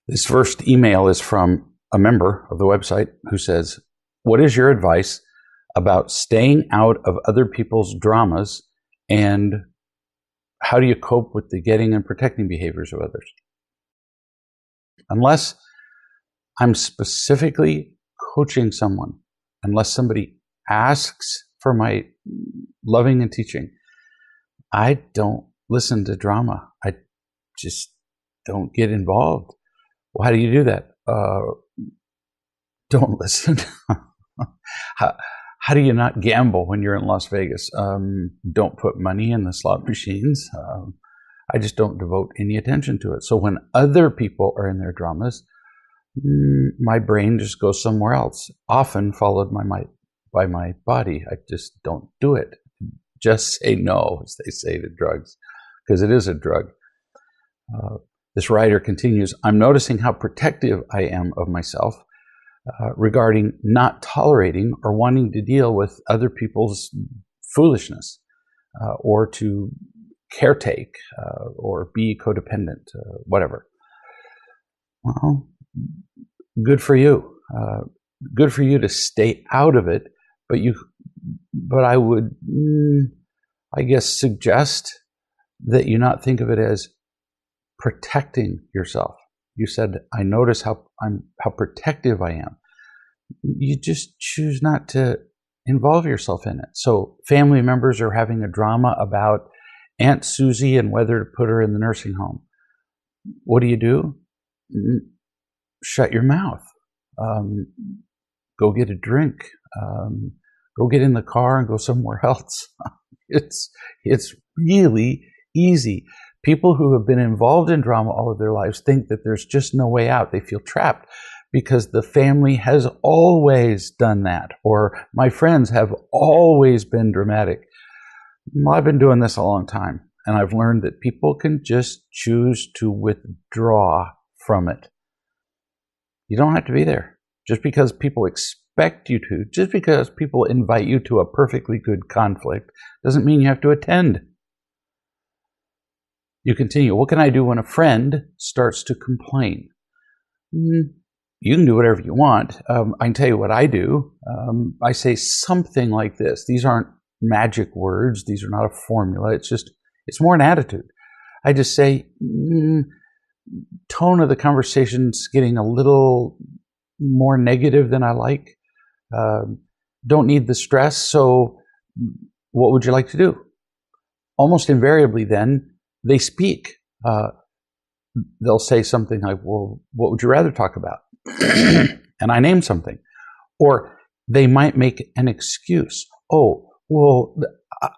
This first email is from a member of the website who says, "What is your advice about staying out of other people's dramas, and how do you cope with the getting and protecting behaviors of others?" Unless I'm specifically coaching someone, unless somebody asks for my loving and teaching, I don't listen to drama. I just don't get involved. Well, how do you do that? Don't listen. How do you not gamble when you're in Las Vegas? Don't put money in the slot machines. I just don't devote any attention to it. So when other people are in their dramas, my brain just goes somewhere else, often followed by my body. I just don't do it. Just say no, as they say to drugs, because it is a drug. This writer continues, "I'm noticing how protective I am of myself regarding not tolerating or wanting to deal with other people's foolishness or to caretake or be codependent, whatever." Well, good for you. Good for you to stay out of it, but I would, I guess, suggest that you not think of it as protecting yourself. You said, "I notice how protective I am." You just choose not to involve yourself in it. So family members are having a drama about Aunt Susie and whether to put her in the nursing home. What do? Shut your mouth. Go get a drink. Go get in the car and go somewhere else. It's really easy. People who have been involved in drama all of their lives think that there's just no way out. They feel trapped because the family has always done that, or my friends have always been dramatic. Well, I've been doing this a long time, and I've learned that people can just choose to withdraw from it. You don't have to be there. Just because people expect you to, just because people invite you to a perfectly good conflict, doesn't mean you have to attend. You continue, "What can I do when a friend starts to complain?" You can do whatever you want. I can tell you what I do. I say something like this. These aren't magic words. These are not a formula. It's more an attitude. I just say, tone of the conversation's getting a little more negative than I like. Don't need the stress. So what would you like to do? Almost invariably then, they speak. They'll say something like, "Well, what would you rather talk about?" And I name something. Or they might make an excuse. "Oh, well,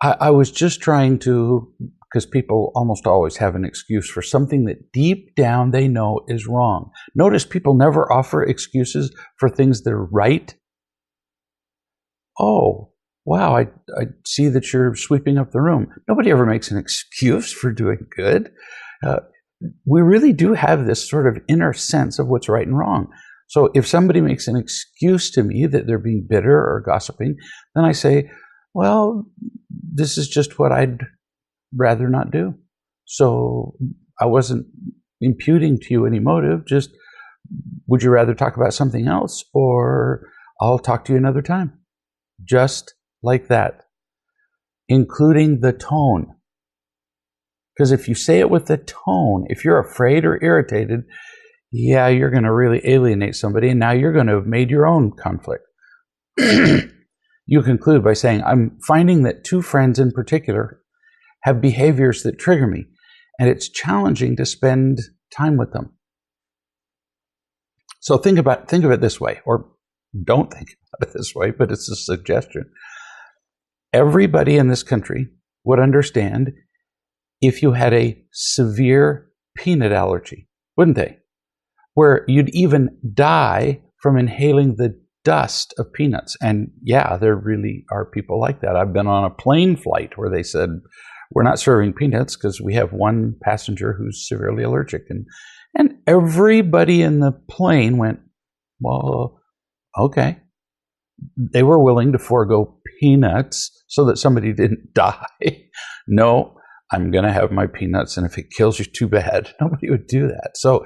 I was just trying to," because people almost always have an excuse for something that deep down they know is wrong. Notice people never offer excuses for things that are right. "Oh, wow, I see that you're sweeping up the room." Nobody ever makes an excuse for doing good. We really do have this sort of inner sense of what's right and wrong. So if somebody makes an excuse to me that they're being bitter or gossiping, then I say, "Well, this is just what I'd rather not do." So I wasn't imputing to you any motive, just, would you rather talk about something else, or I'll talk to you another time. Just like that, including the tone. Because if you say it with the tone, if you're afraid or irritated, yeah, you're going to really alienate somebody, and now you're going to have made your own conflict. You conclude by saying, "I'm finding that two friends in particular have behaviors that trigger me, and it's challenging to spend time with them." So think of it this way, or don't think about it this way, but it's a suggestion. Everybody in this country would understand if you had a severe peanut allergy, wouldn't they? Where you'd even die from inhaling the dust of peanuts. And yeah, there really are people like that. I've been on a plane flight where they said, "We're not serving peanuts because we have one passenger who's severely allergic." And everybody in the plane went, "Well, okay." They were willing to forego peanuts so that somebody didn't die. "No, I'm going to have my peanuts, and if it kills you, too bad." Nobody would do that. So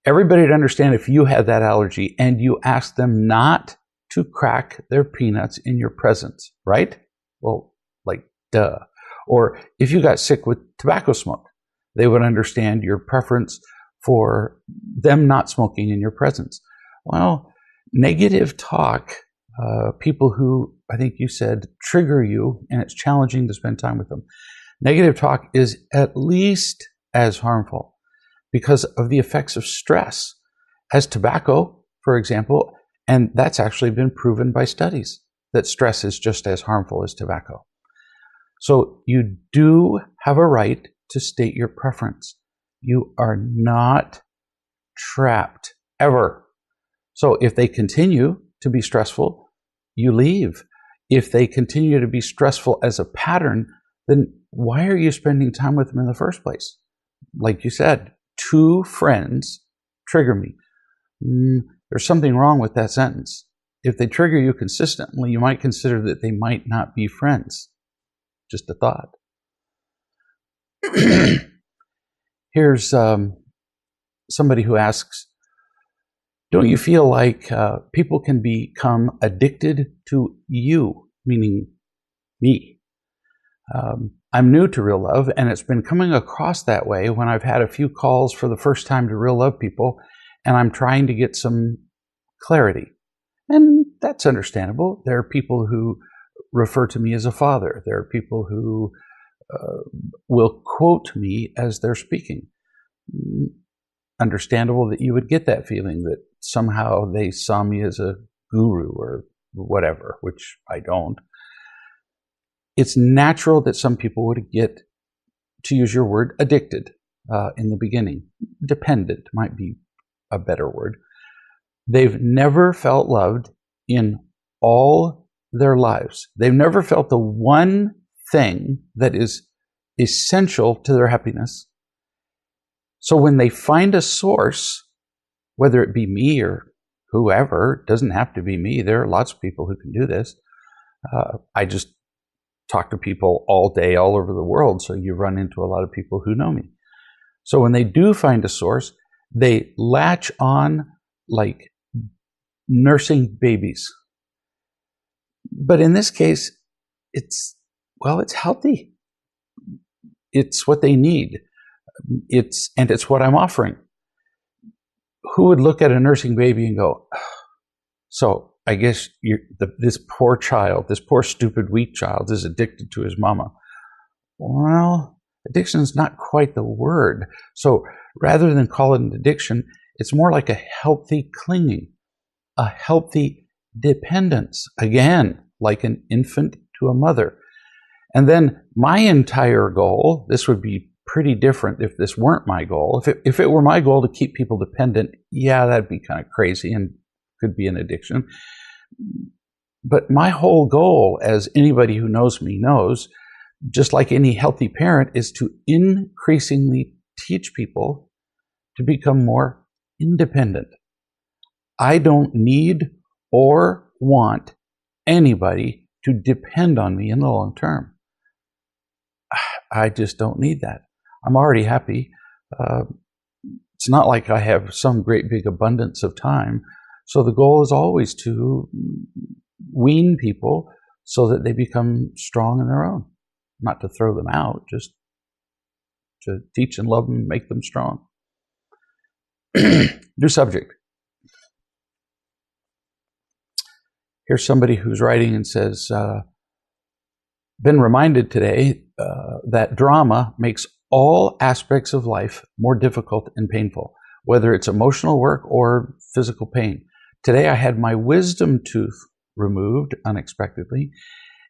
everybody to understand if you had that allergy and you asked them not to crack their peanuts in your presence, right? Well, like, duh. Or if you got sick with tobacco smoke, they would understand your preference for them not smoking in your presence. Well, negative talk, people who, I think you said, trigger you, and it's challenging to spend time with them. Negative talk is at least as harmful because of the effects of stress as tobacco, for example, and that's actually been proven by studies that stress is just as harmful as tobacco. So you do have a right to state your preference. You are not trapped, ever. So if they continue to be stressful, you leave. If they continue to be stressful as a pattern, then why are you spending time with them in the first place? Like you said, 2 friends trigger me. There's something wrong with that sentence. If they trigger you consistently, you might consider that they might not be friends. Just a thought. Here's somebody who asks, don't you feel like people can become addicted to you, meaning me? I'm new to real love, and it's been coming across that way when I've had a few calls for the first time to real love people, and I'm trying to get some clarity. And that's understandable. There are people who refer to me as a father. There are people who will quote me as they're speaking. Understandable that you would get that feeling that somehow they saw me as a guru or whatever, which I don't. It's natural that some people would get, to use your word, addicted in the beginning. Dependent might be a better word. They've never felt loved in all their lives. They've never felt the one thing that is essential to their happiness. So when they find a source, whether it be me or whoever, it doesn't have to be me. There are lots of people who can do this. I just talk to people all day, all over the world, so you run into a lot of people who know me. So when they do find a source, they latch on like nursing babies. But in this case, it's healthy. It's what they need. It's what I'm offering. Who would look at a nursing baby and go, so I guess this poor child, this poor stupid weak child is addicted to his mama. Well, addiction is not quite the word. So rather than call it an addiction, it's more like a healthy clinging, a healthy dependence. Again, like an infant to a mother. And then my entire goal, this would be pretty different if this weren't my goal. If it were my goal to keep people dependent, yeah, that'd be kind of crazy and could be an addiction. But my whole goal, as anybody who knows me knows, just like any healthy parent, is to increasingly teach people to become more independent. I don't need or want anybody to depend on me in the long term. I just don't need that. I'm already happy. It's not like I have some great big abundance of time. So the goal is always to wean people so that they become strong on their own. Not to throw them out, just to teach and love them, make them strong. New subject. Here's somebody who's writing and says, been reminded today that drama makes all aspects of life more difficult and painful, whether it's emotional work or physical pain. Today I had my wisdom tooth removed unexpectedly,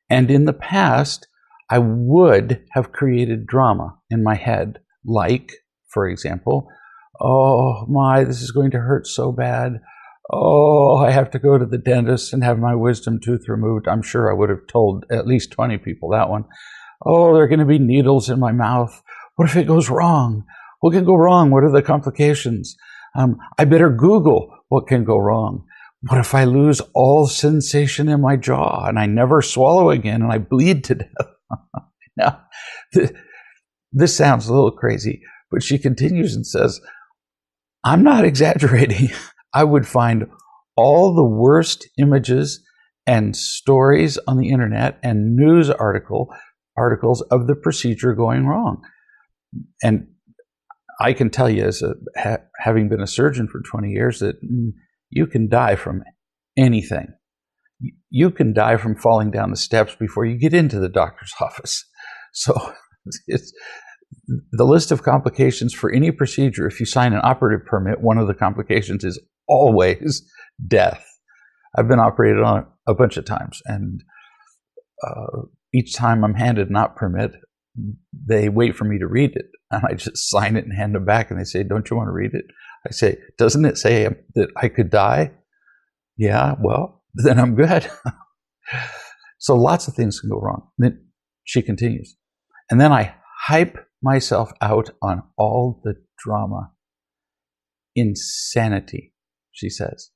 and in the past I would have created drama in my head, like, for example, oh my, this is going to hurt so bad. Oh, I have to go to the dentist and have my wisdom tooth removed. I'm sure I would have told at least 20 people that one. Oh, there are going to be needles in my mouth. What if it goes wrong? What can go wrong? What are the complications? I better Google what can go wrong. What if I lose all sensation in my jaw and I never swallow again and I bleed to death? Now, this sounds a little crazy, but she continues and says, I'm not exaggerating. I would find all the worst images and stories on the internet and news articles of the procedure going wrong. And I can tell you, as having been a surgeon for 20 years, that you can die from anything. You can die from falling down the steps before you get into the doctor's office. So it's the list of complications for any procedure. If you sign an operative permit, one of the complications is always death. I've been operated on a bunch of times, and each time I'm handed an op permit, they wait for me to read it, and I just sign it and hand it back, and they say, "Don't you want to read it?" I say, "Doesn't it say that I could die?" "Yeah, well, then I'm good." So lots of things can go wrong. Then she continues, and then I hype myself out on all the drama. Insanity, she says.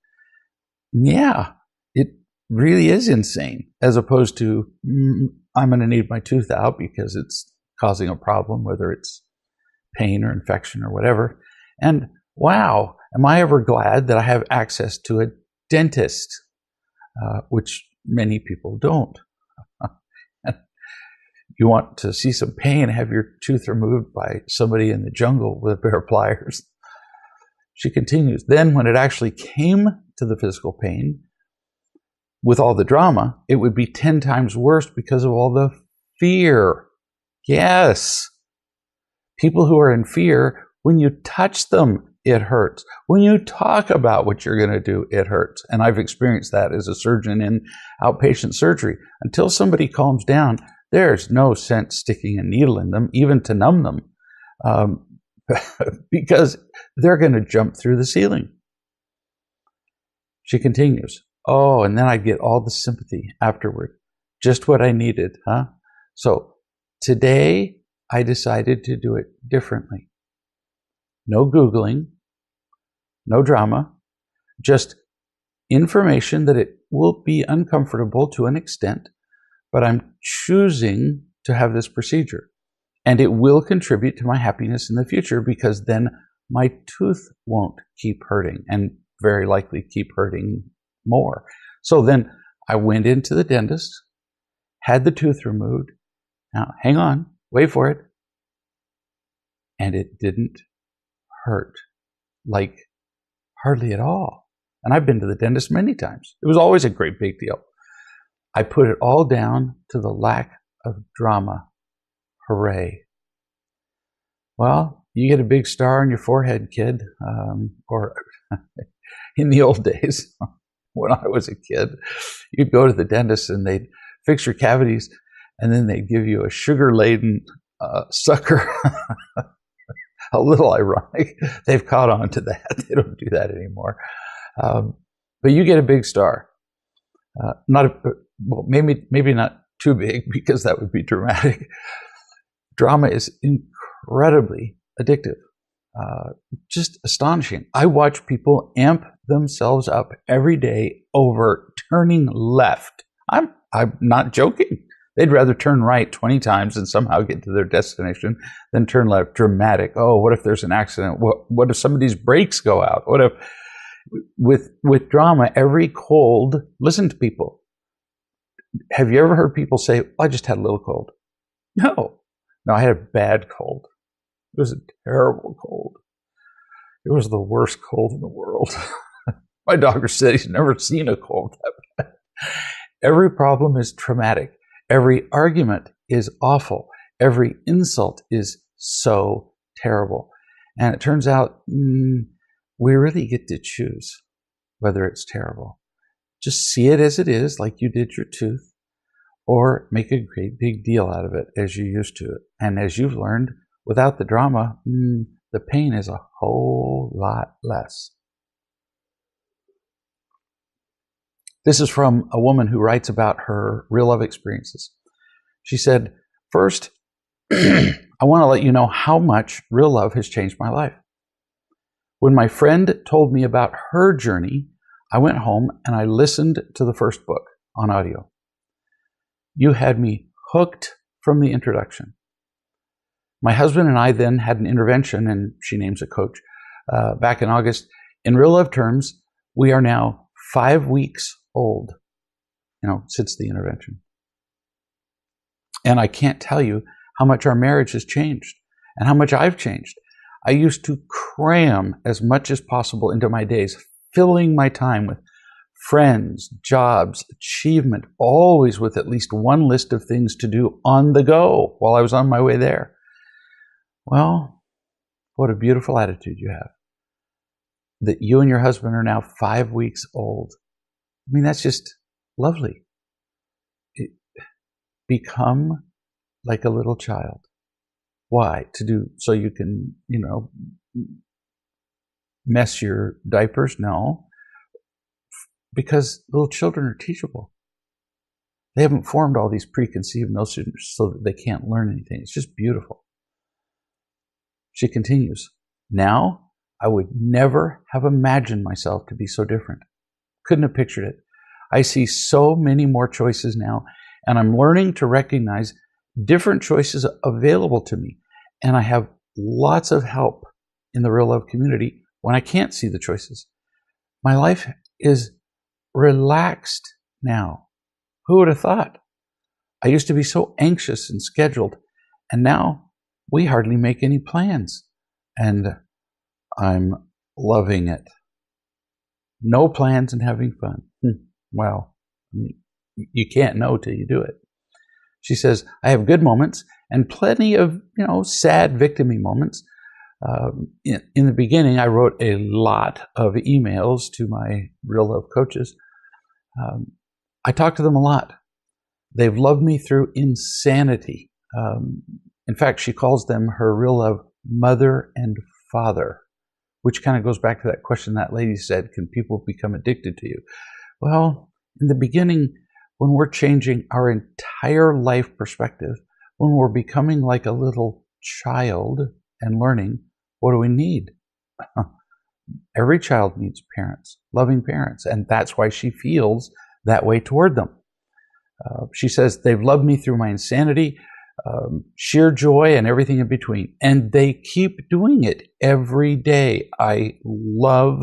Yeah, it really is insane, as opposed to, I'm going to need my tooth out because it's causing a problem, whether it's pain or infection or whatever. And wow, am I ever glad that I have access to a dentist, which many people don't. You want to see some pain, have your tooth removed by somebody in the jungle with a pair of pliers. She continues, then when it actually came to the physical pain, with all the drama, it would be 10 times worse because of all the fear. Yes. People who are in fear, when you touch them, it hurts. When you talk about what you're going to do, it hurts. And I've experienced that as a surgeon in outpatient surgery. Until somebody calms down, there's no sense sticking a needle in them, even to numb them, because they're going to jump through the ceiling. She continues, oh, and then I'd get all the sympathy afterward. Just what I needed, huh? So today I decided to do it differently. No Googling, no drama, just information that it will be uncomfortable to an extent, but I'm choosing to have this procedure. And it will contribute to my happiness in the future, because then my tooth won't keep hurting, and very likely keep hurting more. So then I went into the dentist, had the tooth removed. Now, hang on, wait for it. And it didn't hurt, like hardly at all. And I've been to the dentist many times. It was always a great big deal. I put it all down to the lack of drama. Hooray. Well, you get a big star on your forehead, kid. Or in the old days, when I was a kid, you'd go to the dentist and they'd fix your cavities, and then they'd give you a sugar-laden sucker. A little ironic. They've caught on to that. They don't do that anymore. But you get a big star. Well, maybe not too big, because that would be dramatic. Drama is incredibly addictive. Just astonishing. I watch people amp themselves up every day over turning left. I'm not joking. They'd rather turn right 20 times and somehow get to their destination than turn left. Dramatic. Oh, what if there's an accident? What if somebody's brakes go out? What if, with drama, every cold, listen to people. Have you ever heard people say, I just had a little cold? No, I had a bad cold. It was a terrible cold. It was the worst cold in the world. My doctor said he's never seen a cold that bad. Every problem is traumatic. Every argument is awful. Every insult is so terrible. And it turns out we really get to choose whether it's terrible. Just see it as it is, like you did your tooth, or make a great big deal out of it as you used to it. And as you've learned, without the drama, the pain is a whole lot less. This is from a woman who writes about her real love experiences. She said, first, I want to let you know how much real love has changed my life. When my friend told me about her journey, I went home and I listened to the first book on audio. You had me hooked from the introduction. My husband and I then had an intervention, and she names a coach, back in August. In real love terms, we are now 5 weeks old, since the intervention. And I can't tell you how much our marriage has changed and how much I've changed. I used to cram as much as possible into my days, filling my time with friends, jobs, achievement, always with at least one list of things to do on the go while I was on my way there. Well, what a beautiful attitude you have. That you and your husband are now 5 weeks old. I mean, that's just lovely. Become like a little child. Why? So you can, mess your diapers? No. Because little children are teachable. They haven't formed all these preconceived notions so that they can't learn anything. It's just beautiful. She continues, now I would never have imagined myself to be so different. Couldn't have pictured it. I see so many more choices now, and I'm learning to recognize different choices available to me. And I have lots of help in the real love community when I can't see the choices. My life is relaxed now. Who would have thought? I used to be so anxious and scheduled, and now we hardly make any plans. And I'm loving it. No plans and having fun. Well, you can't know till you do it. She says, I have good moments and plenty of, sad victimy moments. In the beginning, I wrote a lot of emails to my real love coaches. I talk to them a lot. They've loved me through insanity. In fact, she calls them her real love mother and father, which kind of goes back to that question that lady said, can people become addicted to you? Well, in the beginning, when we're changing our entire life perspective, when we're becoming like a little child and learning, what do we need? Every child needs parents, loving parents, and that's why she feels that way toward them. She says, they've loved me through my insanity, sheer joy, and everything in between. And they keep doing it every day. I love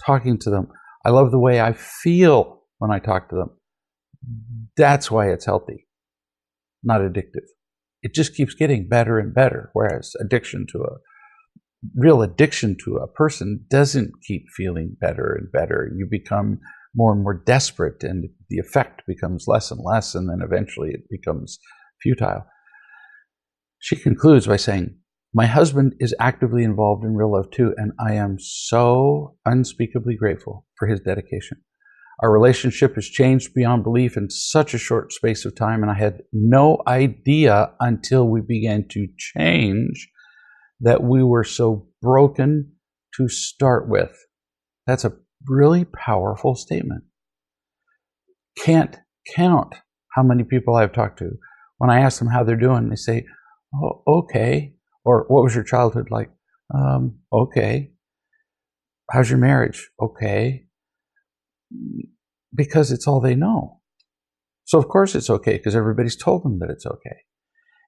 talking to them. I love the way I feel when I talk to them. That's why it's healthy, not addictive. It just keeps getting better and better, whereas real addiction to a person doesn't keep feeling better and better. You become more and more desperate, and the effect becomes less and less, and then eventually it becomes futile. She concludes by saying, my husband is actively involved in real love too, and I am so unspeakably grateful for his dedication. Our relationship has changed beyond belief in such a short space of time, and I had no idea until we began to change that we were so broken to start with. That's a really powerful statement. Can't count how many people I've talked to. When I ask them how they're doing, they say, oh, okay. Or what was your childhood like? Okay. How's your marriage? Okay. Because it's all they know. So of course it's okay, because everybody's told them that it's okay.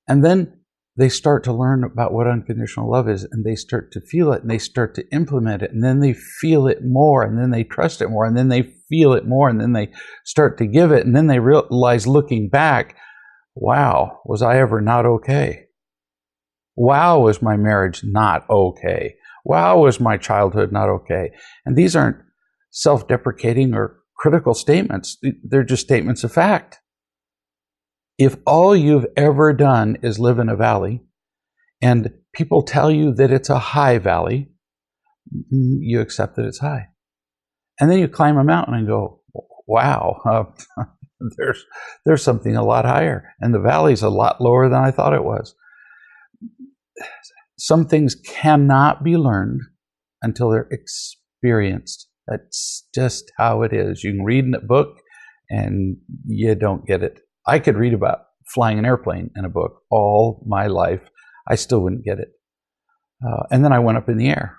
And then they start to learn about what unconditional love is, and they start to feel it, and they start to implement it, and then they feel it more, and then they trust it more, and then they feel it more, and then they start to give it, and then they realize, looking back, wow, was I ever not okay? Wow, was my marriage not okay? Wow, was my childhood not okay? And these aren't self-deprecating or critical statements. They're just statements of fact. If all you've ever done is live in a valley, and people tell you that it's a high valley, you accept that it's high. And then you climb a mountain and go, wow, there's something a lot higher, and the valley's a lot lower than I thought it was. Some things cannot be learned until they're experienced. That's just how it is. You can read in a book and you don't get it. I could read about flying an airplane in a book all my life. I still wouldn't get it. And then I went up in the air.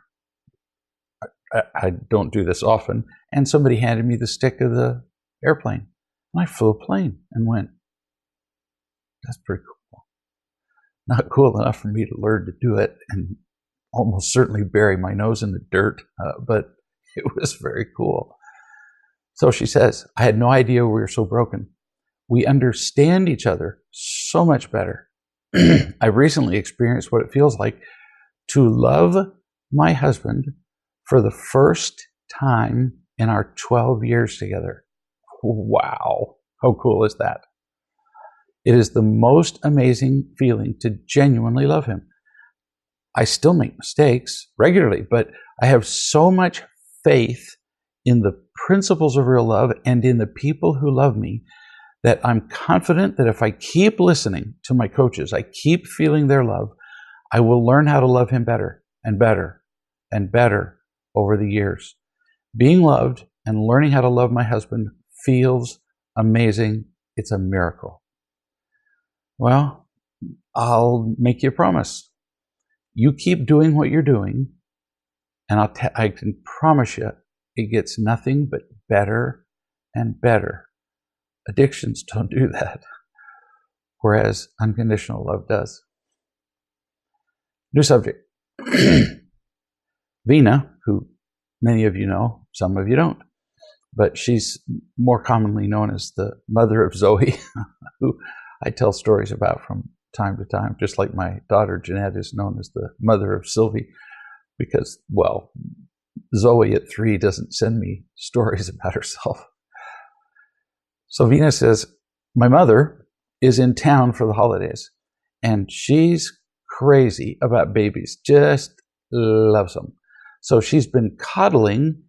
I don't do this often. And somebody handed me the stick of the airplane. And I flew a plane and went, that's pretty cool. Not cool enough for me to learn to do it and almost certainly bury my nose in the dirt, but it was very cool. So she says, I had no idea we were so broken. We understand each other so much better. I recently experienced what it feels like to love my husband for the first time in our 12 years together. Wow, how cool is that? It is the most amazing feeling to genuinely love him. I still make mistakes regularly, but I have so much faith in the principles of real love and in the people who love me that I'm confident that if I keep listening to my coaches, I keep feeling their love, I will learn how to love him better and better and better over the years. Being loved and learning how to love my husband feels amazing. It's a miracle. Well, I'll make you a promise. You keep doing what you're doing, and I can promise you it gets nothing but better and better. Addictions don't do that, whereas unconditional love does. New subject. Vina, who many of you know, some of you don't, but she's more commonly known as the mother of Zoe, who I tell stories about from time to time, just like my daughter Jeanette is known as the mother of Sylvie, because, well, Zoe at 3 doesn't send me stories about herself. So Vina says, my mother is in town for the holidays, and she's crazy about babies, just loves them. So she's been coddling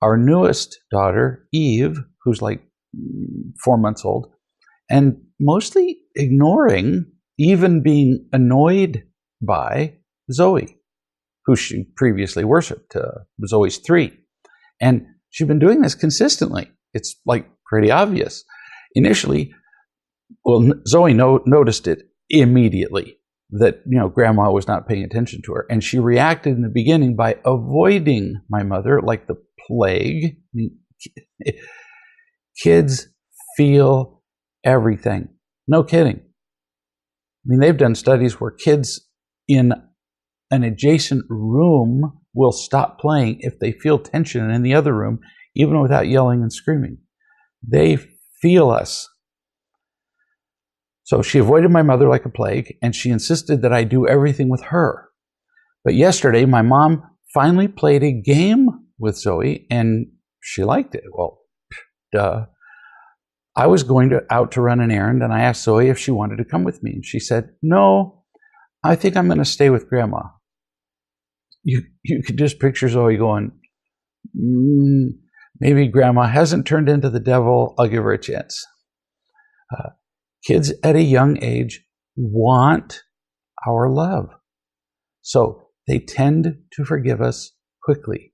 our newest daughter, Eve, who's like 4 months old, and mostly ignoring, even being annoyed by Zoe, who she previously worshipped. Zoe's 3. And she's been doing this consistently. It's like pretty obvious. Initially, well, Zoe noticed it immediately that, grandma was not paying attention to her. And she reacted in the beginning by avoiding my mother like the plague. I mean, kids feel everything. No kidding. I mean, they've done studies where kids in an adjacent room will stop playing if they feel tension in the other room, even without yelling and screaming. They feel us. So she avoided my mother like a plague, and she insisted that I do everything with her. But yesterday, my mom finally played a game with Zoe, and she liked it. Well, duh. I was going out to run an errand, and I asked Zoe if she wanted to come with me. And she said, no, I think I'm going to stay with Grandma. You could just picture Zoe going, maybe Grandma hasn't turned into the devil. I'll give her a chance. Kids at a young age want our love. So they tend to forgive us quickly.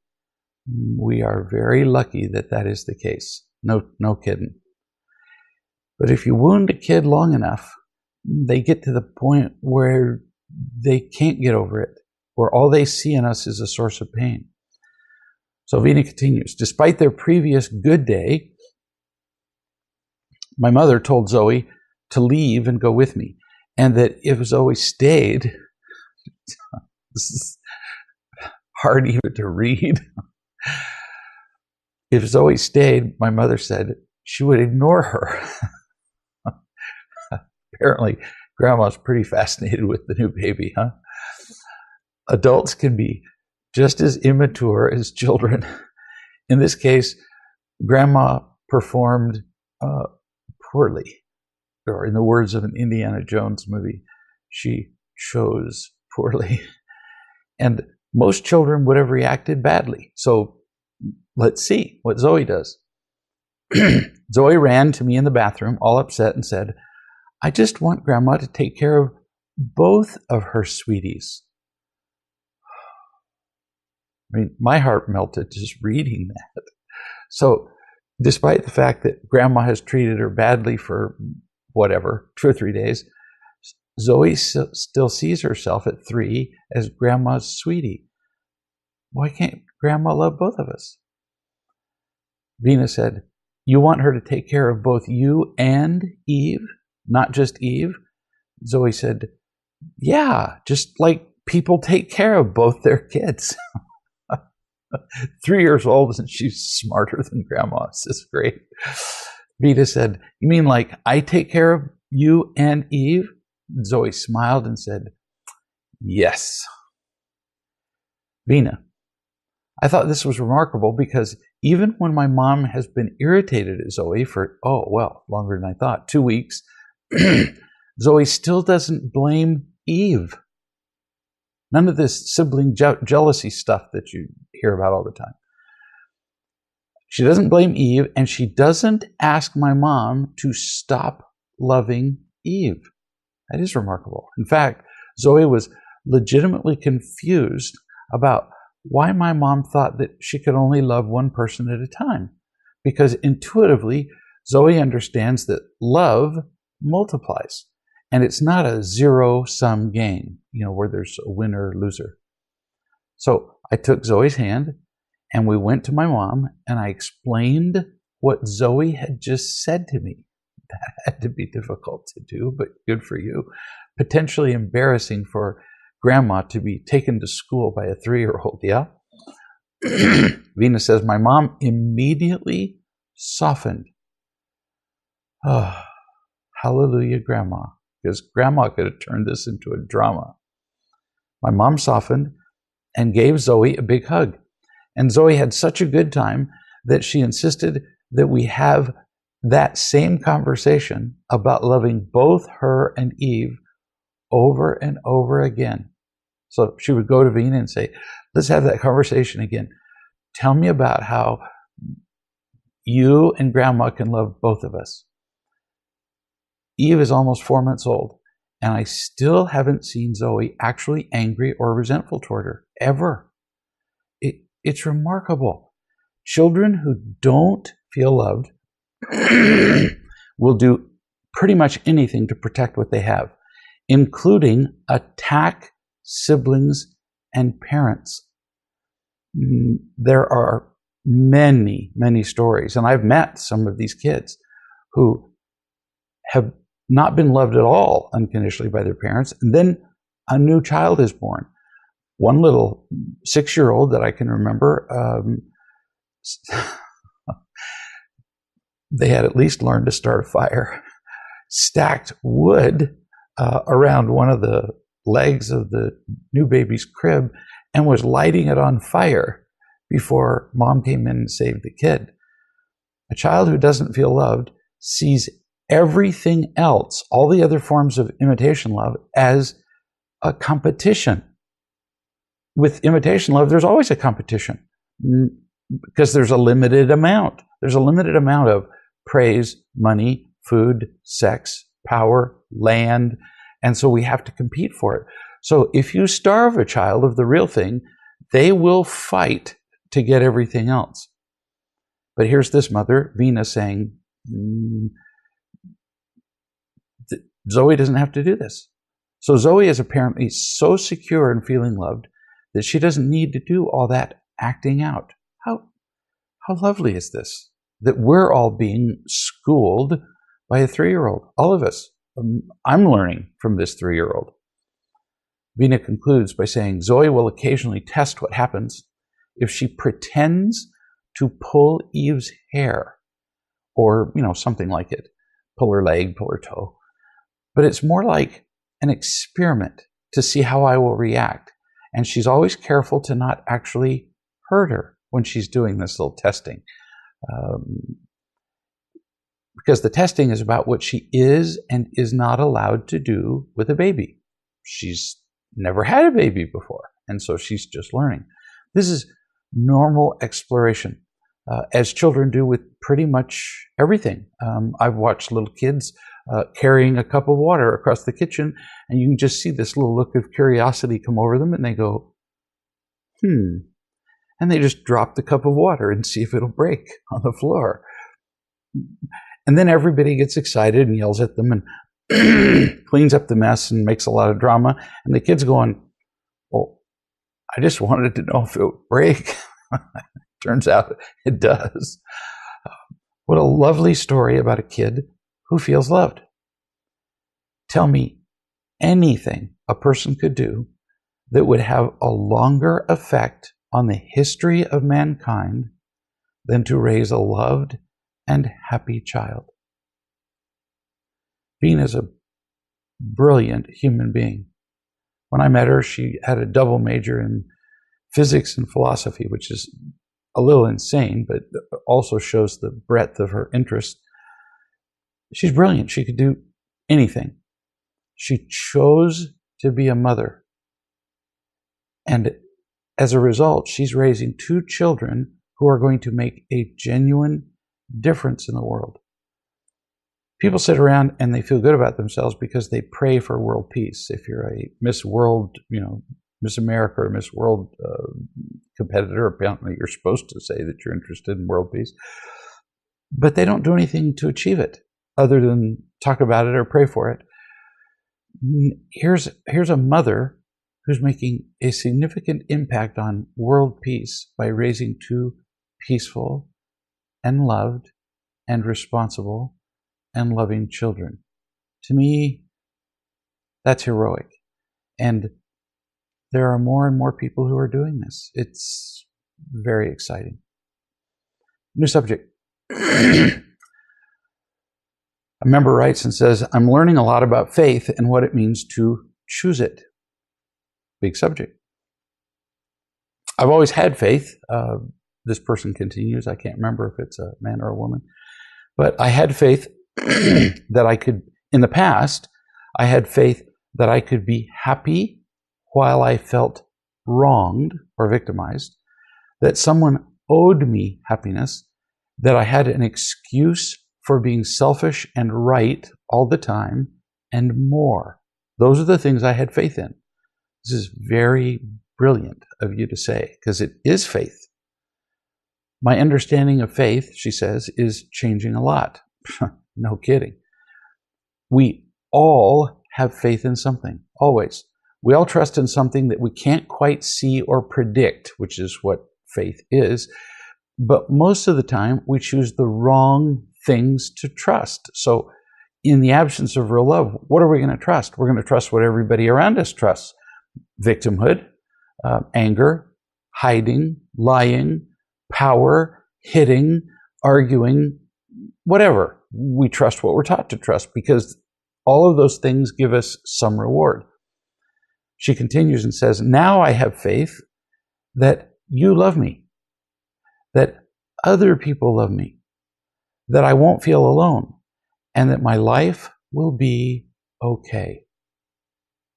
We are very lucky that that is the case. No kidding. But if you wound a kid long enough, they get to the point where they can't get over it, where all they see in us is a source of pain. So Vina continues, despite their previous good day, my mother told Zoe to leave and go with me, and that if Zoe stayed, this is hard even to read. If Zoe stayed, my mother said, she would ignore her. Apparently, Grandma's pretty fascinated with the new baby, huh? Adults can be just as immature as children. In this case, Grandma performed poorly. Or in the words of an Indiana Jones movie, she chose poorly. And most children would have reacted badly. So let's see what Zoe does. Zoe ran to me in the bathroom, all upset, and said, I just want Grandma to take care of both of her sweeties. I mean, my heart melted just reading that. So despite the fact that Grandma has treated her badly for 2 or 3 days, Zoe still sees herself at 3 as Grandma's sweetie. Why can't Grandma love both of us? Vina said, you want her to take care of both you and Eve, not just Eve? Zoe said, yeah, just like people take care of both their kids. 3 years old, and she's smarter than grandma. This is great. Vita said, "You mean like I take care of you and Eve?" Zoe smiled and said, "Yes." Vina, I thought this was remarkable because even when my mom has been irritated at Zoe for, longer than I thought, 2 weeks, Zoe still doesn't blame Eve. None of this sibling jealousy stuff that you hear about all the time. She doesn't blame Eve, and she doesn't ask my mom to stop loving Eve. That is remarkable. In fact, Zoe was legitimately confused about why my mom thought that she could only love one person at a time. Because intuitively, Zoe understands that love multiplies. And it's not a zero-sum game, where there's a winner or loser. So I took Zoe's hand and we went to my mom and I explained what Zoe had just said to me. That had to be difficult to do, but good for you. Potentially embarrassing for grandma to be taken to school by a 3-year-old, yeah? Vina says, my mom immediately softened. Oh, hallelujah, grandma. Because grandma could have turned this into a drama. My mom softened and gave Zoe a big hug. And Zoe had such a good time that she insisted that we have that same conversation about loving both her and Eve over and over again. So she would go to Vina and say, let's have that conversation again. Tell me about how you and grandma can love both of us. Eve is almost 4 months old, and I still haven't seen Zoe actually angry or resentful toward her, ever. It's remarkable. Children who don't feel loved will do pretty much anything to protect what they have, including attack siblings and parents. There are many, many stories, and I've met some of these kids who have not been loved at all unconditionally by their parents, and then a new child is born. One little 6-year-old that I can remember, they had at least learned to start a fire, stacked wood around one of the legs of the new baby's crib and was lighting it on fire before mom came in and saved the kid. A child who doesn't feel loved sees everything else, all the other forms of imitation love, as a competition. With imitation love, there's always a competition because there's a limited amount. There's a limited amount of praise, money, food, sex, power, land, and so we have to compete for it. So if you starve a child of the real thing, they will fight to get everything else. But here's this mother, Vina, saying, Zoe doesn't have to do this. So Zoe is apparently so secure in feeling loved that she doesn't need to do all that acting out. How lovely is this? That we're all being schooled by a 3-year-old. All of us. I'm learning from this 3-year-old. Vina concludes by saying, Zoe will occasionally test what happens if she pretends to pull Eve's hair or, something like it. Pull her leg, pull her toe. But it's more like an experiment to see how I will react. And she's always careful to not actually hurt her when she's doing this little testing. Because the testing is about what she is and is not allowed to do with a baby. She's never had a baby before, and so she's just learning. This is normal exploration, as children do with pretty much everything. I've watched little kids carrying a cup of water across the kitchen, and you can just see this little look of curiosity come over them, and they go, and they just drop the cup of water and see if it'll break on the floor. And then everybody gets excited and yells at them and cleans up the mess and makes a lot of drama. And the kid's going, well, I just wanted to know if it would break. Turns out it does. What a lovely story about a kid who feels loved. Tell me anything a person could do that would have a longer effect on the history of mankind than to raise a loved and happy child. Bean is a brilliant human being. When I met her, she had a double major in physics and philosophy, which is a little insane, but also shows the breadth of her interest. She's brilliant. She could do anything. She chose to be a mother. And as a result, she's raising 2 children who are going to make a genuine difference in the world. People sit around and they feel good about themselves because they pray for world peace. If you're a Miss World, Miss America or Miss World competitor, apparently you're supposed to say that you're interested in world peace. But they don't do anything to achieve it other than talk about it or pray for it. Here's a mother who's making a significant impact on world peace by raising 2 peaceful and loved and responsible and loving children. To me, that's heroic. And there are more and more people who are doing this. It's very exciting. New subject. A member writes and says, I'm learning a lot about faith and what it means to choose it. Big subject. I've always had faith. This person continues. I can't remember if it's a man or a woman. But I had faith that I could, in the past, I had faith that I could be happy while I felt wronged or victimized, that someone owed me happiness, that I had an excuse for being selfish and right all the time, and more. Those are the things I had faith in. This is very brilliant of you to say, because it is faith. My understanding of faith, she says, is changing a lot. No kidding. We all have faith in something, always. We all trust in something that we can't quite see or predict, which is what faith is. But most of the time, we choose the wrong things to trust. So in the absence of real love, what are we going to trust? We're going to trust what everybody around us trusts. Victimhood, anger, hiding, lying, power, hitting, arguing, whatever. We trust what we're taught to trust because all of those things give us some reward. She continues and says, now I have faith that you love me, that other people love me, that I won't feel alone, and that my life will be okay.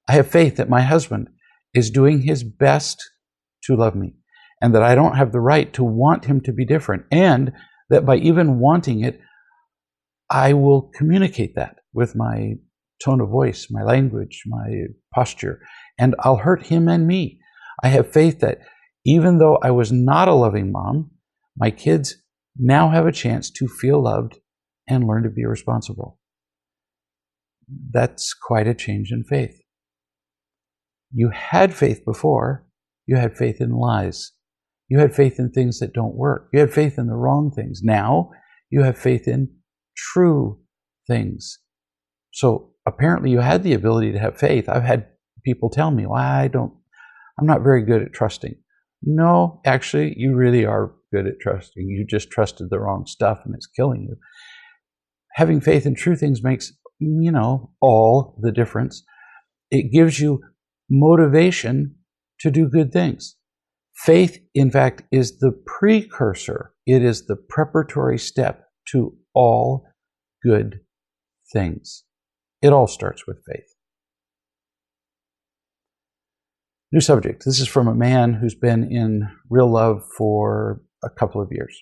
I have faith that my husband is doing his best to love me, and that I don't have the right to want him to be different, and that by even wanting it, I will communicate that with my tone of voice, my language, my posture, and I'll hurt him and me. I have faith that even though I was not a loving mom, my kids now have a chance to feel loved and learn to be responsible. That's quite a change in faith. You had faith before. You had faith in lies. You had faith in things that don't work. You had faith in the wrong things. Now you have faith in true things. So apparently you had the ability to have faith. I've had people tell me, well, I'm not very good at trusting. No, actually, you really are good at trusting. You just trusted the wrong stuff and it's killing you. Having faith in true things makes, all the difference. It gives you motivation to do good things. Faith, in fact, is the precursor. It is the preparatory step to all good things. It all starts with faith. New subject. This is from a man who's been in real love for a couple of years.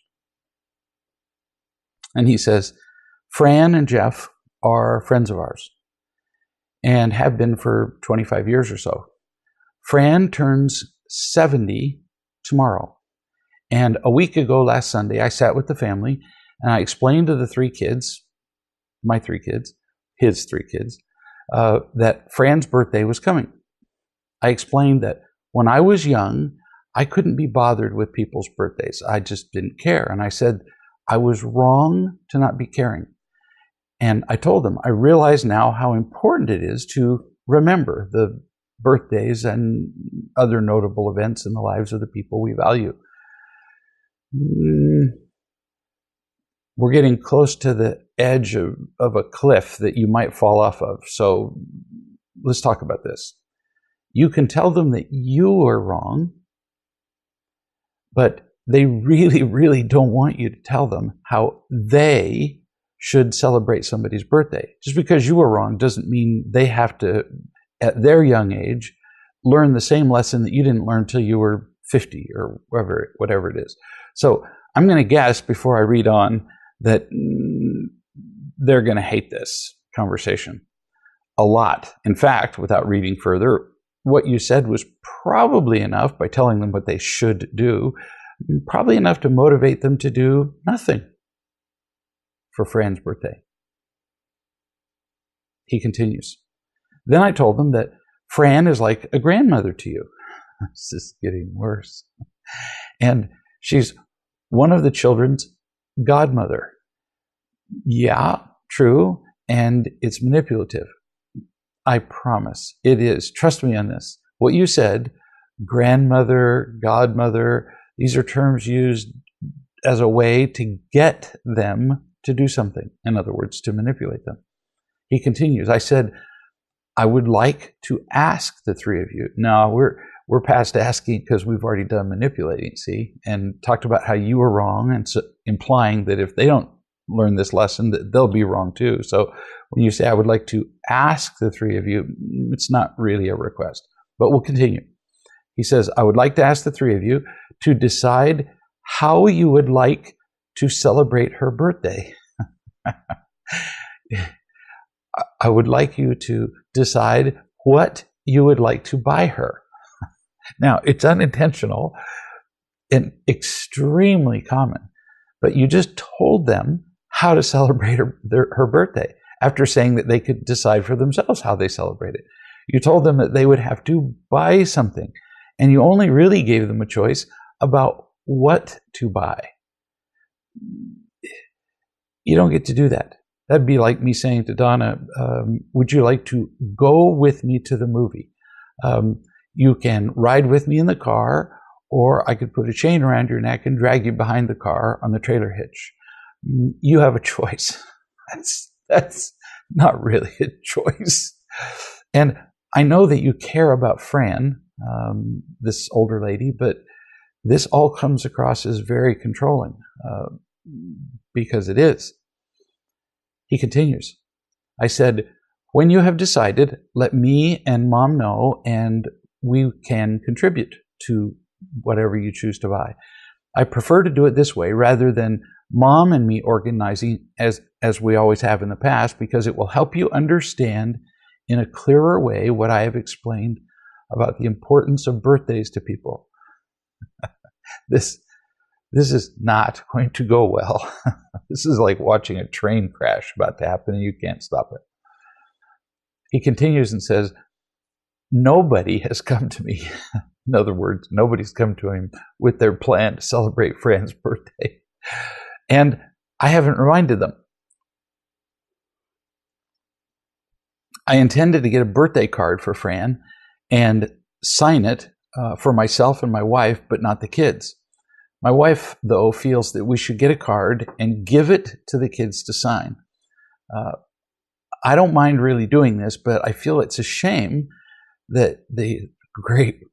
And he says, Fran and Jeff are friends of ours and have been for 25 years or so. Fran turns 70 tomorrow. And a week ago, last Sunday, I sat with the family and I explained to the 3 kids, my 3 kids, his 3 kids, that Fran's birthday was coming. I explained that when I was young, I couldn't be bothered with people's birthdays. I just didn't care. And I said, I was wrong to not be caring. And I told them, I realize now how important it is to remember the birthdays and other notable events in the lives of the people we value. We're getting close to the edge of a cliff that you might fall off of. So let's talk about this. You can tell them that you are wrong, but they really, really don't want you to tell them how they should celebrate somebody's birthday. Just because you were wrong doesn't mean they have to, at their young age, learn the same lesson that you didn't learn until you were 50 or whatever it is. So I'm going to guess before I read on that they're going to hate this conversation a lot. In fact, without reading further, what you said was probably enough, by telling them what they should do, probably enough to motivate them to do nothing for Fran's birthday. He continues. Then I told them that Fran is like a grandmother to you. This is getting worse. And she's one of the children's godmother. Yeah, true. And it's manipulative. I promise it is. Trust me on this. What you said, grandmother, godmother, these are terms used as a way to get them to do something. In other words, to manipulate them. He continues. I said, I would like to ask the three of you. Now, we're past asking because we've already done manipulating, see, and talked about how you were wrong, and so implying that if they don't learn this lesson, that they'll be wrong too. So when you say, I would like to ask the three of you, it's not really a request, but we'll continue. He says, I would like to ask the three of you to decide how you would like to celebrate her birthday. I would like you to decide what you would like to buy her. Now, it's unintentional and extremely common, but you just told them how to celebrate her birthday after saying that they could decide for themselves how they celebrate it. You told them that they would have to buy something, and you only really gave them a choice about what to buy. You don't get to do that. That'd be like me saying to Donna, would you like to go with me to the movie? You can ride with me in the car, or I could put a chain around your neck and drag you behind the car on the trailer hitch. You have a choice. That's not really a choice. And I know that you care about Fran, this older lady, but this all comes across as very controlling, because it is. He continues. I said, when you have decided, let me and Mom know, and we can contribute to whatever you choose to buy. I prefer to do it this way rather than Mom and me organizing as we always have in the past, because it will help you understand in a clearer way what I have explained about the importance of birthdays to people. This is not going to go well. This is like watching a train crash about to happen and you can't stop it. He continues and says, nobody has come to me. In other words, nobody's come to him with their plan to celebrate Fran's birthday. And I haven't reminded them. I intended to get a birthday card for Fran and sign it for myself and my wife, but not the kids. My wife, though, feels that we should get a card and give it to the kids to sign. I don't mind really doing this, but I feel it's a shame that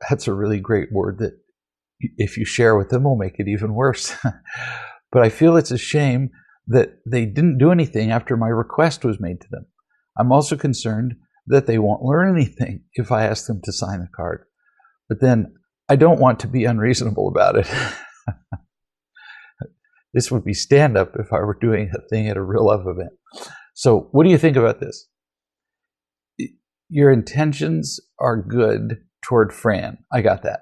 that's a really great word that if you share with them will make it even worse. But I feel it's a shame that they didn't do anything after my request was made to them. I'm also concerned that they won't learn anything if I ask them to sign the card. But then I don't want to be unreasonable about it. This would be stand-up if I were doing a thing at a real love event. So what do you think about this? Your intentions are good toward Fran. I got that.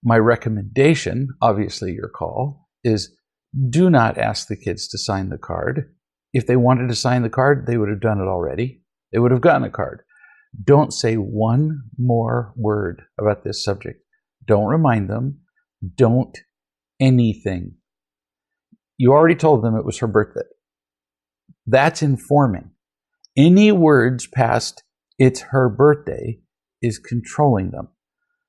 My recommendation, obviously your call, is do not ask the kids to sign the card. If they wanted to sign the card, they would have done it already. They would have gotten a card. Don't say one more word about this subject. Don't remind them. Don't anything. You already told them it was her birthday. That's informing. Any words past "it's her birthday" is controlling them.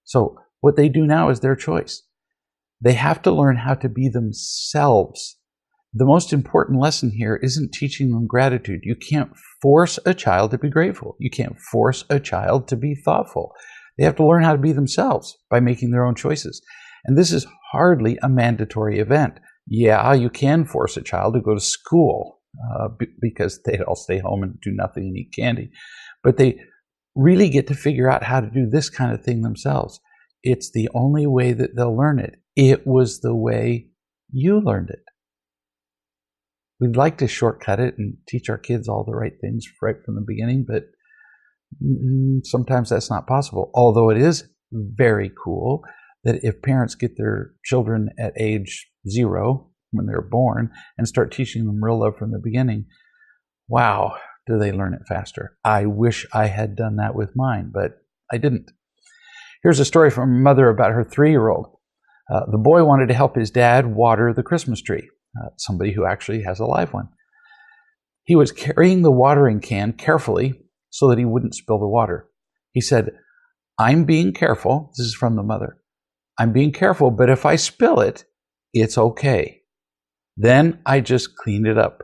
So what they do now is their choice. They have to learn how to be themselves. The most important lesson here isn't teaching them gratitude. You can't force a child to be grateful. You can't force a child to be thoughtful. They have to learn how to be themselves by making their own choices. And this is hardly a mandatory event. Yeah, you can force a child to go to school because they all stay home and do nothing and eat candy. But they really get to figure out how to do this kind of thing themselves. It's the only way that they'll learn it. It was the way you learned it. We'd like to shortcut it and teach our kids all the right things right from the beginning, but sometimes that's not possible. Although it is very cool that if parents get their children at age 0, when they're born, and start teaching them real love from the beginning, wow, do they learn it faster. I wish I had done that with mine, but I didn't. Here's a story from a mother about her 3-year-old. The boy wanted to help his dad water the Christmas tree, somebody who actually has a live one. He was carrying the watering can carefully so that he wouldn't spill the water. He said, "I'm being careful." This is from the mother. "I'm being careful, but if I spill it, it's okay. Then I just clean it up."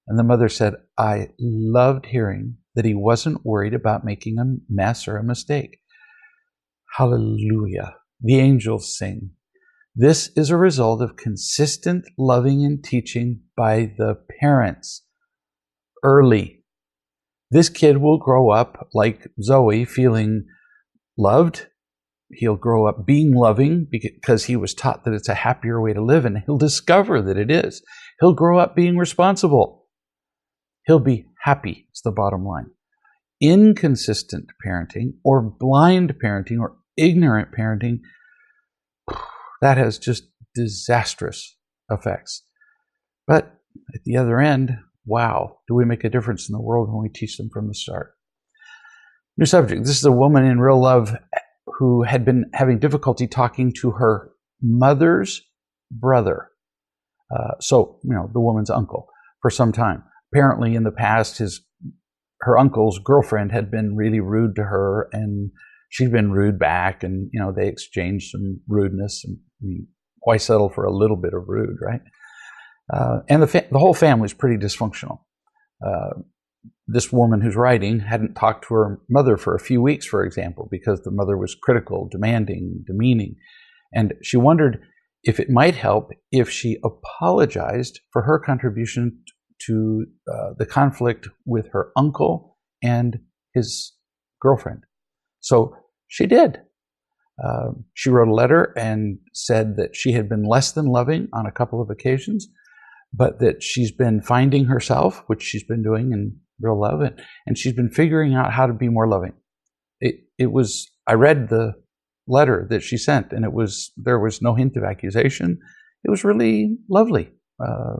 And the mother said, "I loved hearing that he wasn't worried about making a mess or a mistake." Hallelujah. The angels sing. This is a result of consistent loving and teaching by the parents early. This kid will grow up like Zoe, feeling loved. He'll grow up being loving because he was taught that it's a happier way to live, and he'll discover that it is. He'll grow up being responsible. He'll be happy, is the bottom line. Inconsistent parenting or blind parenting or ignorant parenting, that has just disastrous effects. But at the other end, wow, do we make a difference in the world when we teach them from the start. New subject. This is a woman in real love who had been having difficulty talking to her mother's brother. The woman's uncle, for some time. Apparently in the past, her uncle's girlfriend had been really rude to her, and she'd been rude back, and they exchanged some rudeness. And why settle for a little bit of rude, right? And the whole family's pretty dysfunctional. This woman who's writing hadn't talked to her mother for a few weeks, for example, because the mother was critical, demanding, demeaning. And she wondered if it might help if she apologized for her contribution to the conflict with her uncle and his girlfriend. So she did. She wrote a letter and said that she had been less than loving on a couple of occasions, but that she's been finding herself, which she's been doing in real love, and she's been figuring out how to be more loving. I read the letter that she sent, and there was no hint of accusation. It was really lovely,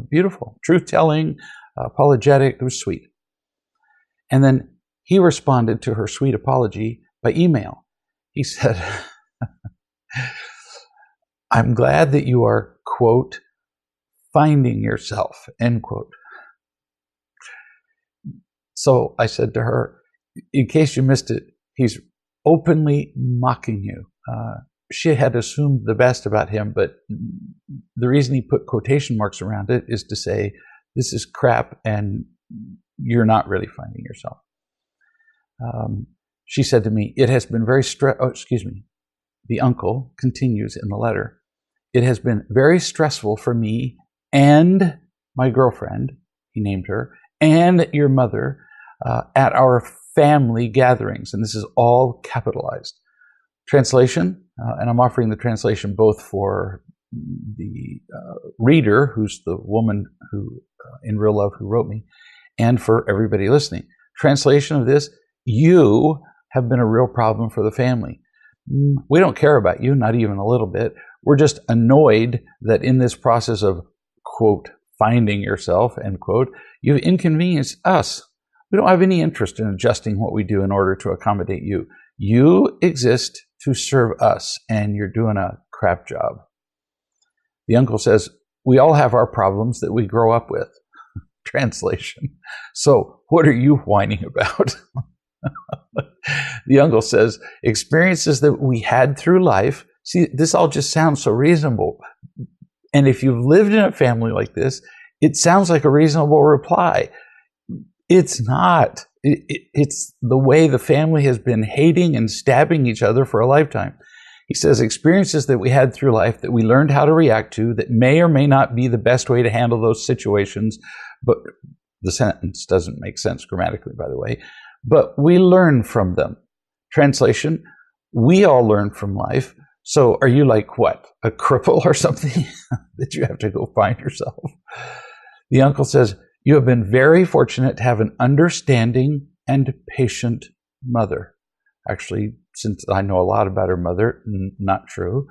beautiful, truth-telling, apologetic. It was sweet. And then he responded to her sweet apology by email. He said, "I'm glad that you are, quote, finding yourself," end quote. So I said to her, in case you missed it, he's openly mocking you. She had assumed the best about him, but the reason he put quotation marks around it is to say, this is crap and you're not really finding yourself. She said to me, "It has been very the uncle continues in the letter, "It has been very stressful for me and my girlfriend," he named her, "and your mother at our family gatherings." And this is all capitalized. Translation, and I'm offering the translation both for the reader, who's the woman who in real love who wrote me, and for everybody listening. Translation of this: you have been a real problem for the family. We don't care about you, not even a little bit. We're just annoyed that in this process of, quote, finding yourself, end quote, you've inconvenienced us. We don't have any interest in adjusting what we do in order to accommodate you. You exist to serve us, and you're doing a crap job. The uncle says, "We all have our problems that we grow up with." Translation: "So what are you whining about?" The uncle says, experiences that we had through life. See, this all just sounds so reasonable. And if you've lived in a family like this, it sounds like a reasonable reply. It's not. It's the way the family has been hating and stabbing each other for a lifetime. He says, experiences that we had through life that we learned how to react to that may or may not be the best way to handle those situations. But the sentence doesn't make sense grammatically, by the way. But we learn from them. Translation, we all learn from life. So are you like what, a cripple or something that you have to go find yourself? The uncle says, you have been very fortunate to have an understanding and patient mother. Actually, since I know a lot about her mother, not true.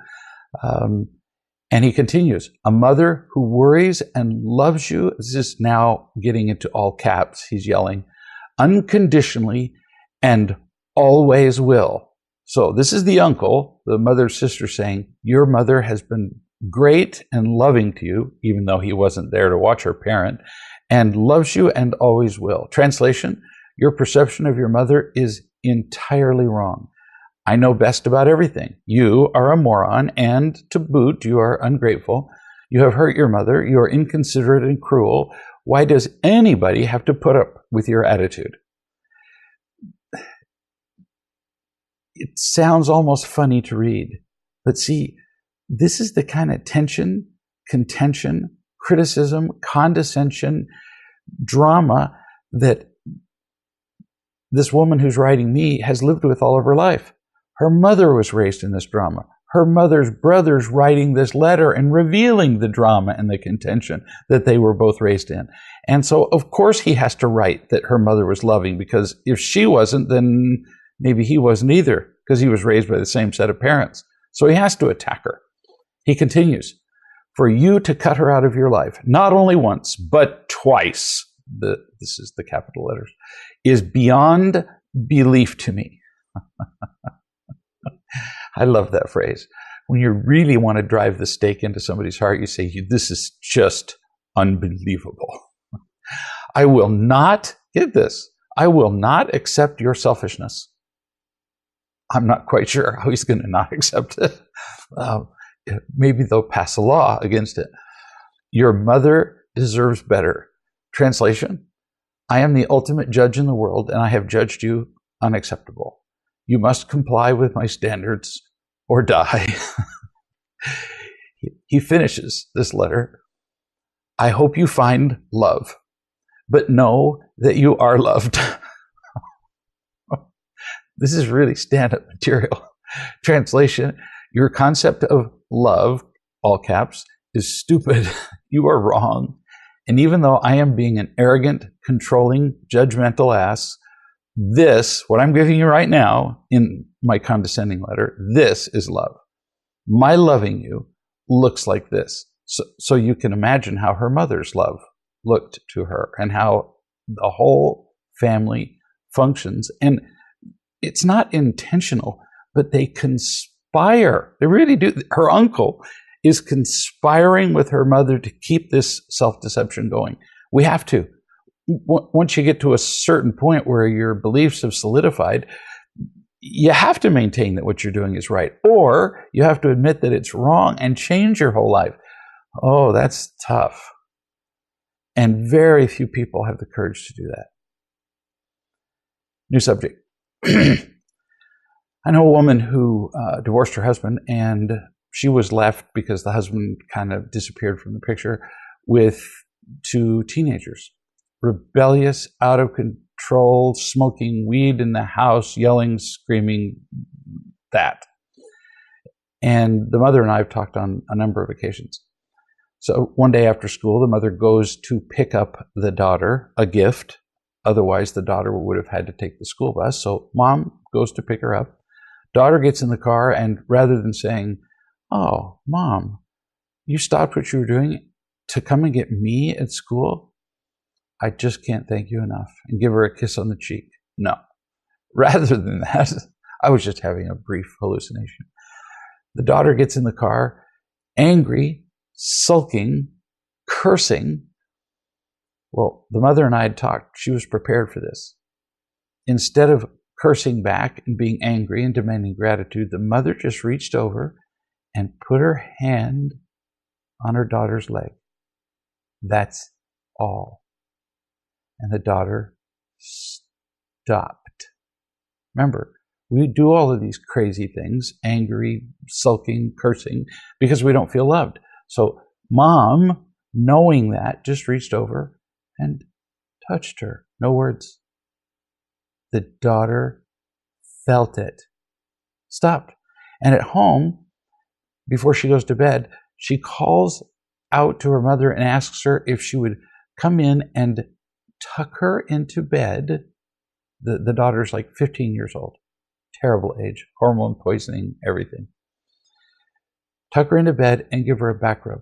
And he continues, a mother who worries and loves you. This is now getting into all caps. He's yelling, unconditionally and always will. So this is the uncle, the mother's sister, saying, your mother has been great and loving to you, even though he wasn't there to watch her parent, and loves you and always will. Translation, your perception of your mother is entirely wrong. I know best about everything. You are a moron, and to boot, you are ungrateful. You have hurt your mother. You are inconsiderate and cruel. Why does anybody have to put up with your attitude? It sounds almost funny to read, but see, this is the kind of tension, contention, criticism, condescension, drama that this woman who's writing me has lived with all of her life. Her mother was raised in this drama. Her mother's brother's writing this letter and revealing the drama and the contention that they were both raised in. And so, of course, he has to write that her mother was loving, because if she wasn't, then maybe he wasn't either, because he was raised by the same set of parents. So he has to attack her. He continues, for you to cut her out of your life, not only once, but twice, this is the capital letters, is beyond belief to me. I love that phrase. When you really want to drive the stake into somebody's heart, you say, this is just unbelievable. I will not, get this, I will not accept your selfishness. I'm not quite sure how he's going to not accept it. Maybe they'll pass a law against it. Your mother deserves better. Translation, I am the ultimate judge in the world, and I have judged you unacceptable. You must comply with my standards or die. He finishes this letter. I hope you find love, but know that you are loved. This is really stand-up material. Translation, your concept of love, all caps, is stupid. You are wrong. And even though I am being an arrogant, controlling, judgmental ass, this, what I'm giving you right now in my condescending letter, this is love. My loving you looks like this. So you can imagine how her mother's love looked to her and how the whole family functions. And it's not intentional, but they conspire. They really do. Her uncle is conspiring with her mother to keep this self-deception going. We have to. Once you get to a certain point where your beliefs have solidified, you have to maintain that what you're doing is right, or you have to admit that it's wrong and change your whole life. Oh, that's tough. And very few people have the courage to do that. New subject. I know a woman who divorced her husband, and she was left, because the husband kind of disappeared from the picture, with 2 teenagers. Rebellious, out of control, smoking weed in the house, yelling, screaming, that. And the mother and I have talked on a number of occasions. So one day after school, the mother goes to pick up the daughter, a gift. Otherwise, the daughter would have had to take the school bus. So mom goes to pick her up. Daughter gets in the car, and rather than saying, oh, mom, you stopped what you were doing to come and get me at school? I just can't thank you enough, and give her a kiss on the cheek. No. Rather than that, I was just having a brief hallucination. The daughter gets in the car, angry, sulking, cursing. Well, the mother and I had talked. She was prepared for this. Instead of cursing back and being angry and demanding gratitude, the mother just reached over and put her hand on her daughter's leg. That's all. And the daughter stopped. Remember, we do all of these crazy things, angry, sulking, cursing, because we don't feel loved. So mom, knowing that, just reached over and touched her. No words. The daughter felt it. Stopped. And at home, before she goes to bed, she calls out to her mother and asks her if she would come in and tuck her into bed. The daughter's like 15 years old. Terrible age. Hormone poisoning, everything. Tuck her into bed and give her a back rub.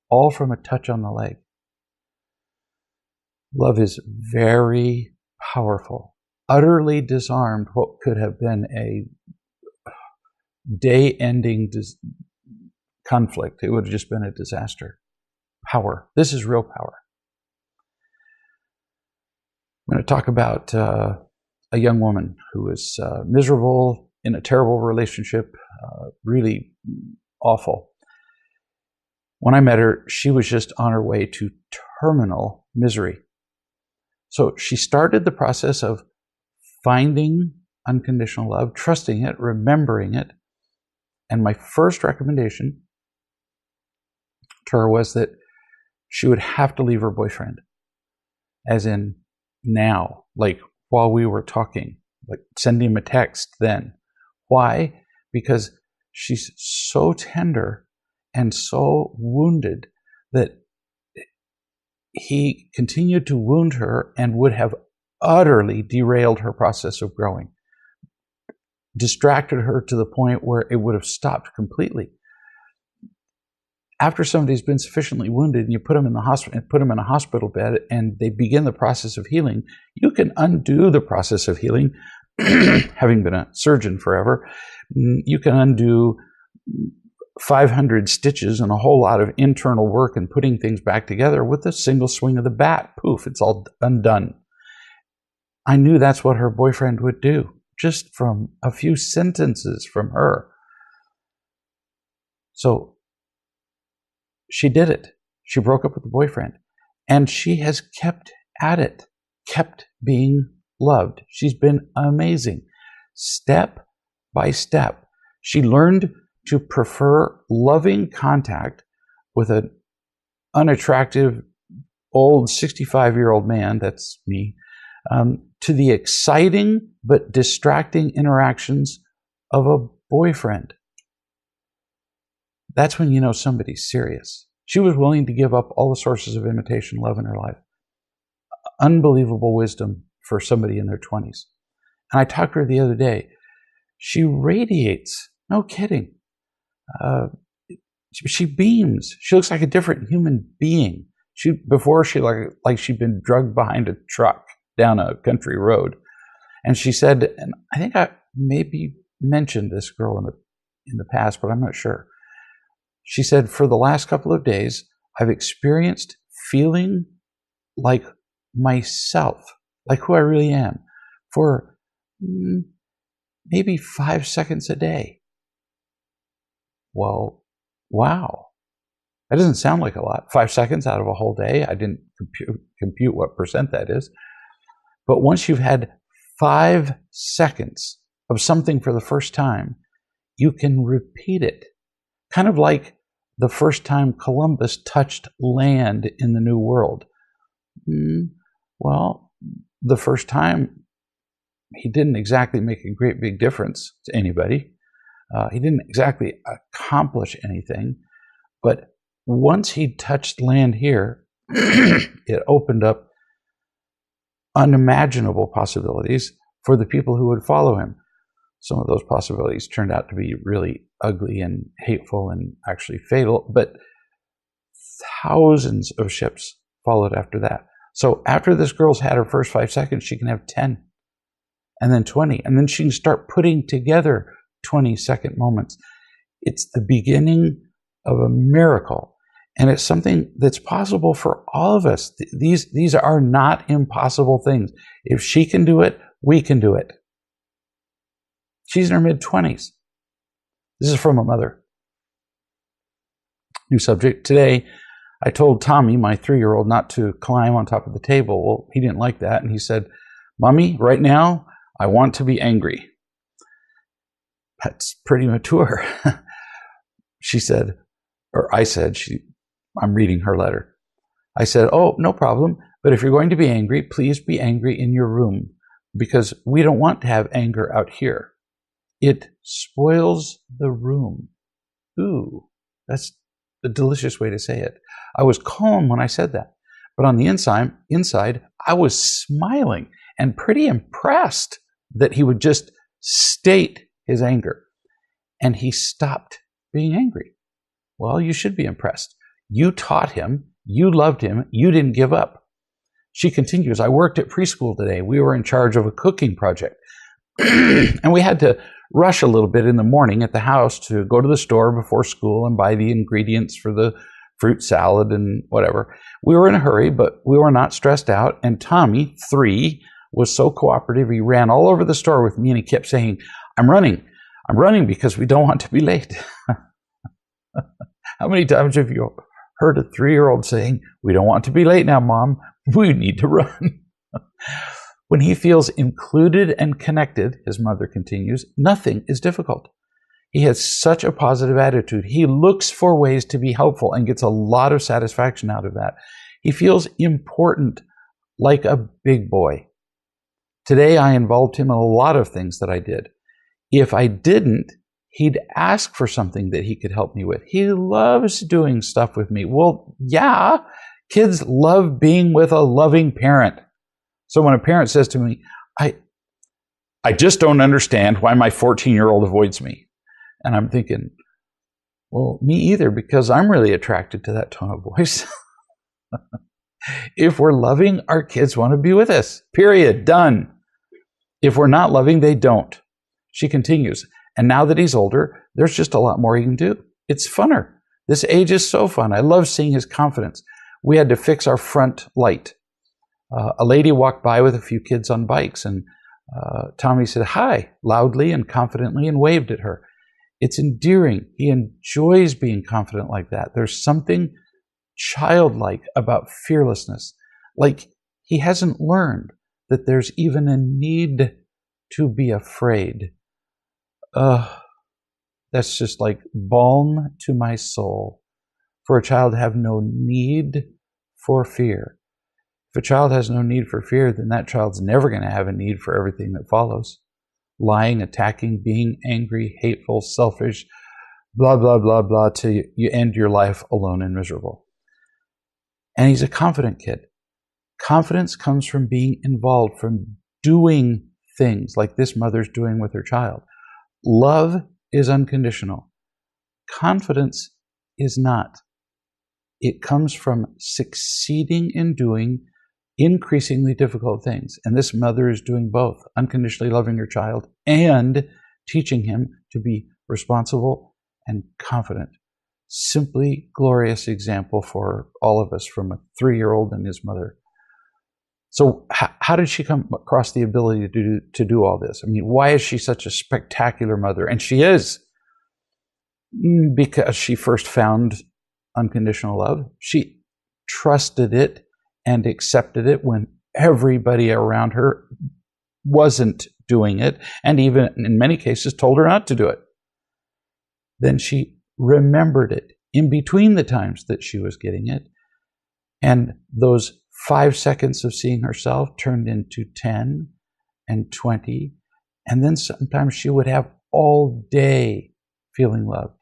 All from a touch on the leg. Love is very powerful. Utterly disarmed what could have been a day-ending conflict. It would have just been a disaster. Power. This is real power. I'm going to talk about a young woman who was miserable in a terrible relationship, really awful. When I met her, she was just on her way to terminal misery. So she started the process of finding unconditional love, trusting it, remembering it. And my first recommendation to her was that she would have to leave her boyfriend, as in now, like while we were talking, like send him a text then. Why? Because she's so tender and so wounded that he continued to wound her and would have utterly derailed her process of growing, distracted her to the point where it would have stopped completely. After somebody's been sufficiently wounded and you put them in the hospital and put them in a hospital bed and they begin the process of healing, you can undo the process of healing. Having been a surgeon forever, you can undo 500 stitches and a whole lot of internal work and putting things back together with a single swing of the bat. Poof, it's all undone. I knew that's what her boyfriend would do, just from a few sentences from her. So she did it. She broke up with the boyfriend. And she has kept at it, kept being loved. She's been amazing. Step by step. She learned to prefer loving contact with an unattractive old 65-year-old man, that's me, to the exciting but distracting interactions of a boyfriend. That's when you know somebody's serious. She was willing to give up all the sources of imitation love in her life. Unbelievable wisdom for somebody in their 20s. And I talked to her the other day. She radiates. No kidding. She beams. She looks like a different human being. Before she like she'd been drugged behind a truck down a country road. And she said, and I think I maybe mentioned this girl in the past, but I'm not sure. She said, for the last couple of days, I've experienced feeling like myself, like who I really am, for maybe 5 seconds a day. Well, wow. That doesn't sound like a lot. 5 seconds out of a whole day. I didn't compute what percent that is. But once you've had 5 seconds of something for the first time, you can repeat it. Kind of like the first time Columbus touched land in the New World. Well, the first time, he didn't exactly make a great big difference to anybody. He didn't exactly accomplish anything. But once he touched land here, it opened up unimaginable possibilities for the people who would follow him. Some of those possibilities turned out to be really ugly and hateful and actually fatal, but thousands of ships followed after that. So after this girl's had her first 5 seconds, she can have 10 and then 20, and then she can start putting together 20-second moments. It's the beginning of a miracle, and it's something that's possible for all of us. These are not impossible things. If she can do it, We can do it. She's in her mid-20s. This is from a mother. New subject. Today, I told Tommy, my 3-year-old, not to climb on top of the table. Well, he didn't like that, and he said, "Mommy, right now, I want to be angry." That's pretty mature. She said, or I said, I'm reading her letter. I said, "Oh, no problem. But if you're going to be angry, please be angry in your room, because we don't want to have anger out here. It spoils the room." Ooh, that's a delicious way to say it. I was calm when I said that. But on the inside, I was smiling and pretty impressed that he would just state his anger. And he stopped being angry. Well, you should be impressed. You taught him. You loved him. You didn't give up. She continues, "I worked at preschool today. We were in charge of a cooking project. And we had to rush a little bit in the morning at the house to go to the store before school and buy the ingredients for the fruit salad and whatever. We were in a hurry, but we were not stressed out. And Tommy, 3, was so cooperative. He ran all over the store with me, and he kept saying, I'm running because we don't want to be late." How many times have you heard a 3-year-old saying, "We don't want to be late now, Mom. We need to run"? When he feels included and connected, his mother continues, nothing is difficult. He has such a positive attitude. He looks for ways to be helpful and gets a lot of satisfaction out of that. He feels important, like a big boy. Today, I involved him in a lot of things that I did. If I didn't, he'd ask for something that he could help me with. He loves doing stuff with me. Well, yeah, kids love being with a loving parent. So when a parent says to me, I just don't understand why my 14-year-old avoids me. And I'm thinking, well, me either, because I'm really attracted to that tone of voice. If we're loving, our kids want to be with us. Period. Done. If we're not loving, they don't. She continues, and now that he's older, there's just a lot more he can do. It's funner. This age is so fun. I love seeing his confidence. We had to fix our front light. A lady walked by with a few kids on bikes, and Tommy said hi loudly and confidently and waved at her. It's endearing. He enjoys being confident like that. There's something childlike about fearlessness. Like he hasn't learned that there's even a need to be afraid. That's just like balm to my soul, for a child to have no need for fear. If a child has no need for fear, then that child's never going to have a need for everything that follows. Lying, attacking, being angry, hateful, selfish, blah, blah, blah, blah, till you end your life alone and miserable. And he's a confident kid. Confidence comes from being involved, from doing things like this mother's doing with her child. Love is unconditional. Confidence is not. It comes from succeeding in doing increasingly difficult things. And this mother is doing both, unconditionally loving her child and teaching him to be responsible and confident. Simply glorious example for all of us, from a 3-year-old and his mother. So how did she come across the ability to do all this? I mean, why is she such a spectacular mother? And she is, because she first found unconditional love. She trusted it and accepted it when everybody around her wasn't doing it, and even in many cases told her not to do it. Then she remembered it in between the times that she was getting it, and those 5 seconds of seeing herself turned into 10 and 20, and then sometimes she would have all day feeling loved,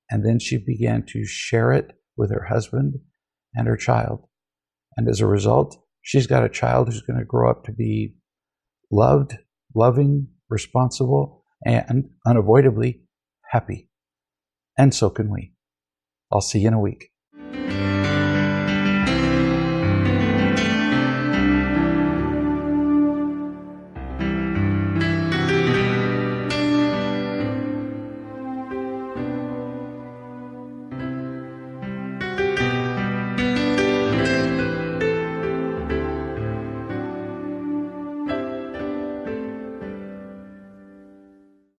and then she began to share it with her husband and her child. And as a result, she's got a child who's going to grow up to be loved, loving, responsible, and unavoidably happy. And so can we. I'll see you in a week.